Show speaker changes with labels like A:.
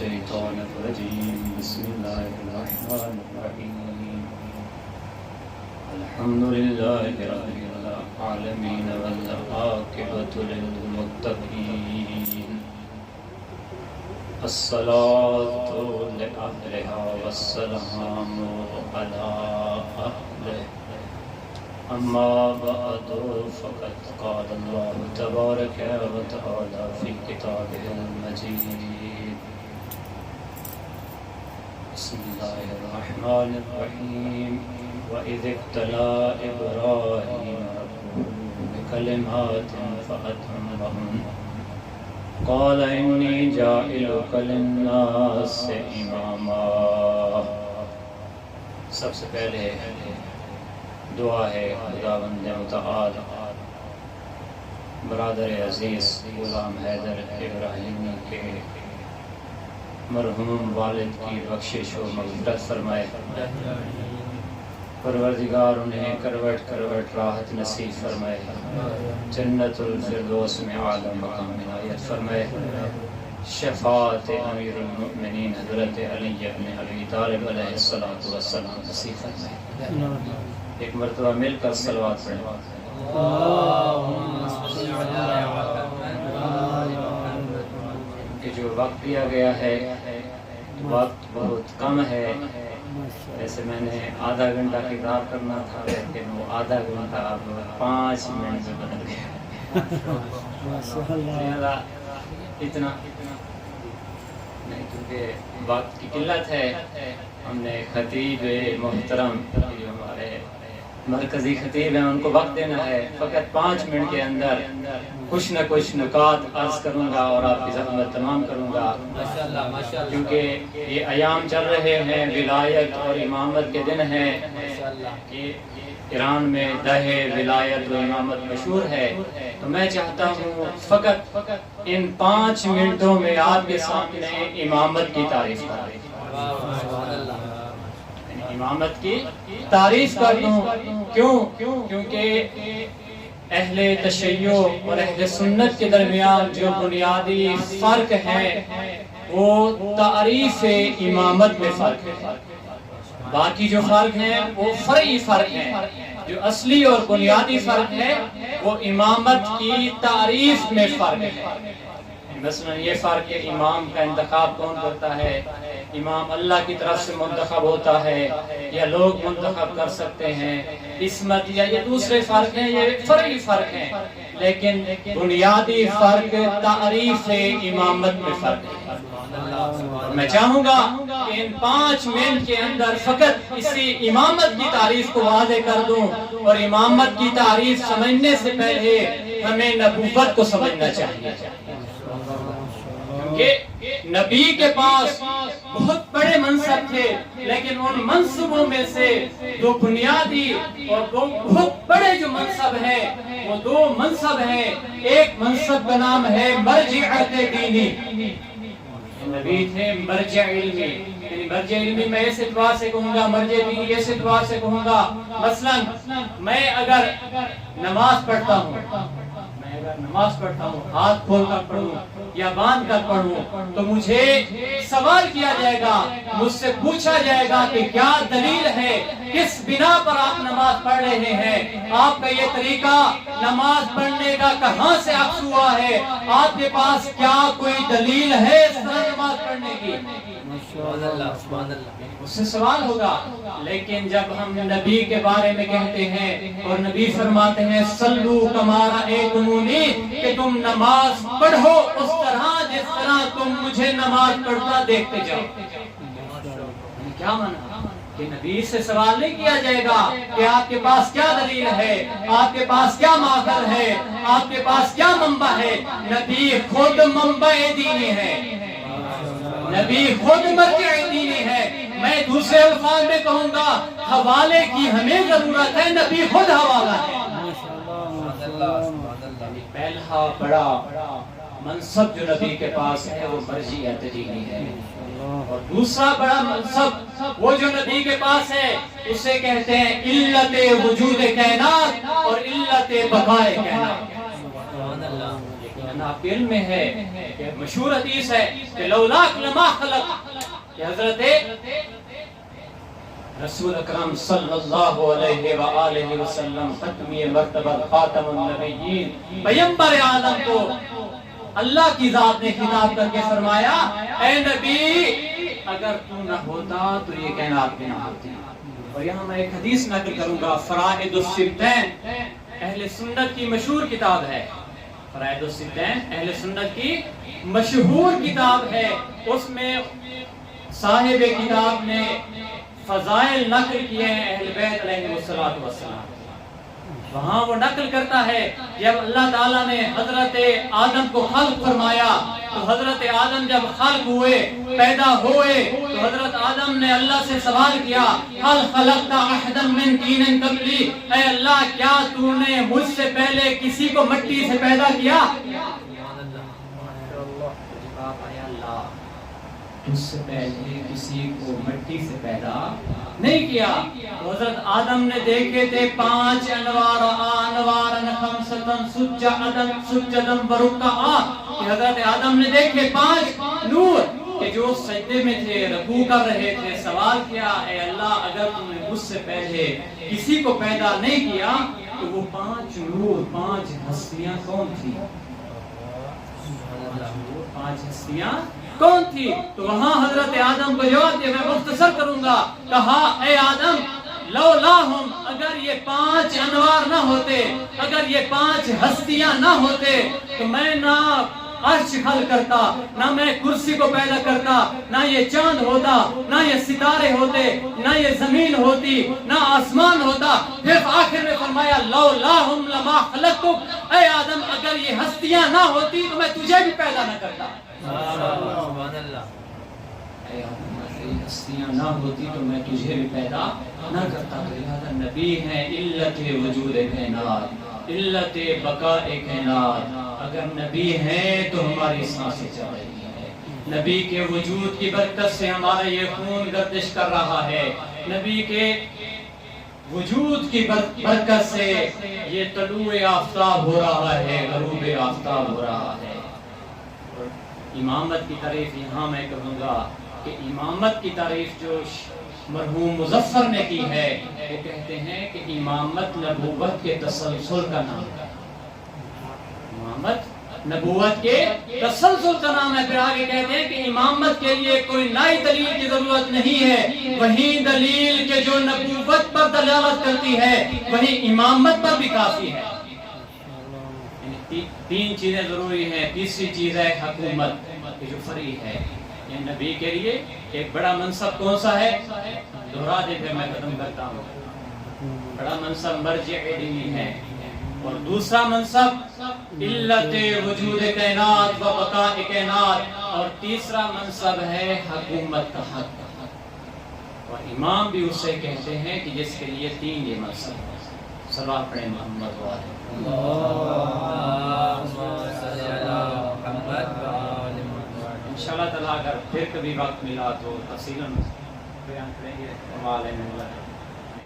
A: الشيطان الرجيم بسم الله الرحمن الرحيم الحمد لله رب العالمين والعاقبة للمتقين الصلاة لأهلها والسلام على أهله أما بعد فقد قال الله تبارك وتعالى في كتابه المجيد بسم الله الرحمن الرحيم وإذ ابتلى إبراهيم ربه بكلمات فأتمهن قال إني جاعلك للناس إماما. سب سے پہلے دعا ہے خداوند متعال برادر عزیز غلام حیدر ابراہیمی کے مرحوم والد کی بخشش و مغفرت فرمائے. پروردگار انہیں کروٹ کروٹ راحت نصیب فرمائے. جنت الفردوس میں اعلی مقام عنایت فرمائے. شفاعت امیر المؤمنین حضرت علی بن ابی طالب علیہ السلام نصیب فرمائے. ایک مرتبہ مل کر صلوات پڑھیں. کہ جو وقت دیا گیا ہے وقت بہت کم ہے. ایسے میں نے آدھا گھنٹہ کتاب کرنا تھا لیکن وہ آدھا گھنٹہ اب 5 منٹ میں بدل گیا. اتنا نہیں کیونکہ وقت کی قلت ہے. ہم نے خطیب محترم جو ہمارے مرکزی خطیب ہیں ان کو وقت دینا ہے. فقط 5 منٹ کے اندر کچھ نہ کچھ نکات عرض کروں گا اور آپ کی زحمت تمام کروں گا. کیونکہ یہ ایام چل رہے ہیں ولایت اور امامت کے دن ہیں. ایران میں دہ ولایت و امامت مشہور ہے. تو میں چاہتا ہوں فقط ان 5 منٹوں میں آپ کے سامنے امامت کی تعریف کروں. امامت کی تعریف کر دوں. کیوں؟ کیونکہ اہل تشیع اور اہل سنت کے درمیان جو بنیادی فرق ہے وہ تعریف امامت میں فرق ہے. باقی جو فرق ہیں وہ فرعی فرق ہیں. جو اصلی اور بنیادی فرق ہے وہ امامت کی تعریف میں فرق ہے. مثلا یہ فرق ہے امام کا انتخاب کون کرتا ہے. امام اللہ کی طرف سے منتخب ہوتا ہے یا لوگ منتخب کر سکتے ہیں. عصمت یا یہ دوسرے فرق ہیں. یہ فرعی فرق ہیں لیکن بنیادی فرق تعریف امامت میں فرق ہے. میں چاہوں گا کہ ان 5 منٹ کے اندر فقط اسی امامت کی تعریف کو واضح کر دوں. اور امامت کی تعریف سمجھنے سے پہلے ہمیں نبوت کو سمجھنا چاہیے. کہ نبی کے پاس بہت بڑے منصب تھے لیکن ان منصبوں میں سے دو بنیادی اور دو بہت بڑے جو منصب ہیں وہ 2 منصب ہیں. ایک منصب کا نام ہے مرجعیت دینی. نبی تھے مرجع علمی. یعنی مرجع علمی میں اس اعتبار سے کہوں گا, مرجع دینی اس اعتبار سے کہوں گا. مثلا میں اگر نماز پڑھتا ہوں ہاتھ کھول کر پڑھوں یا باندھ کر پڑھوں تو مجھے سوال کیا جائے گا, مجھ سے پوچھا جائے گا کہ کیا دلیل ہے, کس بنا پر آپ نماز پڑھ رہے ہیں, آپ کا یہ طریقہ نماز پڑھنے کا کہاں سے اخذ ہوا ہے, آپ کے پاس کیا کوئی دلیل ہے اس طرح نماز پڑھنے کی. اس سے سوال ہوگا. لیکن جب ہم نبی کے بارے میں کہتے ہیں اور نبی فرماتے ہیں سلو کما رأیتمونی کہ تم نماز پڑھو اس طرح جس طرح تم مجھے نماز پڑھتا دیکھتے جاؤ. کیا مانا کہ نبی سے سوال نہیں کیا جائے گا کہ آپ کے پاس کیا دلیل ہے, آپ کے پاس کیا ماخذ ہے, آپ کے پاس کیا منبع ہے. نبی خود منبع دینی ہے, نبی خود مرجع دینی ہے. میں دوسرے الفاظ میں کہوں گا حوالے کی ہمیں ضرورت ہے, نبی خود حوالہ ہے. پہلا بڑا منصب جو نبی کے پاس ہے وہ مرجعیت دینی ہے. اور دوسرا بڑا منصب وہ جو نبی کے پاس ہے اسے کہتے ہیں علت وجود کائنات اور علت بقائے کائنات. ورنہ آپ کے علم میں ہے کہ مشہور حدیث ہے کہ لولاک لما خلق، کہ حضرت رسول اکرم صلی اللہ علیہ وآلہ وسلم ختمی مرتبہ خاتم النبیین پیغمبر عالم کو اللہ کی ذات نے خطاب کر کے فرمایا اے نبی اگر تو نہ ہوتا تو یہ کائنات بھی نہ ہوتی۔ اور یہاں میں ایک حدیث نقل کروں گا، فرائض الستین اہل سنت کی مشہور کتاب ہے، فرائض الستین اہل سنت کی مشہور کتاب ہے، اس میں صاحب کتاب نے فضائل نقل کیے ہیں اہل بیت علیہ السلام۔ وہاں وہ نقل کرتا ہے جب اللہ تعالیٰ نے حضرت آدم کو خلق فرمایا تو حضرت آدم جب خلق ہوئے، پیدا ہوئے، تو حضرت آدم نے اللہ سے سوال کیا هل خلقت احدا من طین قبلی، اے اللہ کیا تو نے مجھ سے پہلے کسی کو مٹی سے پیدا کیا؟ اس سے پہلے کسی کو مٹی سے پیدا نہیں کیا۔ تو حضرت آدم نے دیکھے تھے 5 انوار خمسطن سجدن ورکعا، کہ حضرت آدم نے دیکھے 5 نور کہ جو سجدے میں تھے، رکوع کر رہے تھے۔ سوال کیا اے اللہ اگر تم نے مجھ سے پہلے کسی کو پیدا نہیں کیا تو وہ 5 نور، 5 ہستیاں کون تھی؟ 5 ہستیاں کون تھی؟ تو وہاں حضرت آدم کو جواب دیا، میں مختصر کروں گا، کہا اے آدم لولاہم، اگر یہ 5 انوار نہ ہوتے، اگر یہ 5 ہستیاں نہ ہوتے تو میں نہ عرش حل کرتا، نہ میں کرسی کو پیدا کرتا، نہ یہ چاند ہوتا، نہ یہ ستارے ہوتے، نہ یہ زمین ہوتی، نہ آسمان ہوتا۔ پھر آخر میں فرمایا لولاہم لما خلقتک، اے آدم اگر یہ ہستیاں نہ ہوتی تو میں تجھے بھی پیدا نہ کرتا۔
B: سبحان اللہ۔
A: اے آدم اگر یہ ہستیاں نہ ہوتی تو میں تجھے بھی پیدا نہ کرتا۔ تو لہذا نبی ہے علت وجود کائنات، علت بقاء کائنات۔ اگر نبی ہے تو ہماری سانسیں چل رہی ہیں، نبی کے وجود کی برکت سے ہمارا یہ خون گردش کر رہا ہے، نبی کے وجود کی برکت سے یہ طلوع آفتاب ہو رہا ہے، غروب آفتاب ہو رہا ہے۔ امامت کی تعریف یہاں میں کہوں گا کہ امامت کی تعریف جو مرحوم مظفر نے کی ہے، وہ کہتے ہیں کہ امامت نبوت کے تسلسل کا نام ہے، امامت نبوت کے تسلسل کا نام ہے۔ پھر آگے کہتے ہیں کہ امامت کے لیے کوئی نئی دلیل کی ضرورت نہیں ہے، وہی دلیل کے جو نبوت پر دلالت کرتی ہے وہی امامت پر بھی کافی ہے۔ 3 چیزیں ضروری ہیں، تیسری چیز ہے حکومت کہ جو فری ہے۔ یہ نبی کے لیے ایک بڑا منصب کون سا ہے؟ دہرا دے پھر میں ختم کرتا ہوں۔ بڑا منصب مرجع دینی ہے، اور دوسرا منصب علت وجود کائنات و بقاء کائنات، اور تیسرا منصب ہے حکومت کا حق۔ اور امام بھی اسے کہتے ہیں کہ جس کے لیے 3 یہ منصب ہے۔ صلوات پڑھیں محمد والے انشاءاللہ تعالیٰ اگر پھر کبھی وقت ملا تو تفصیلاً بیان کریں گے۔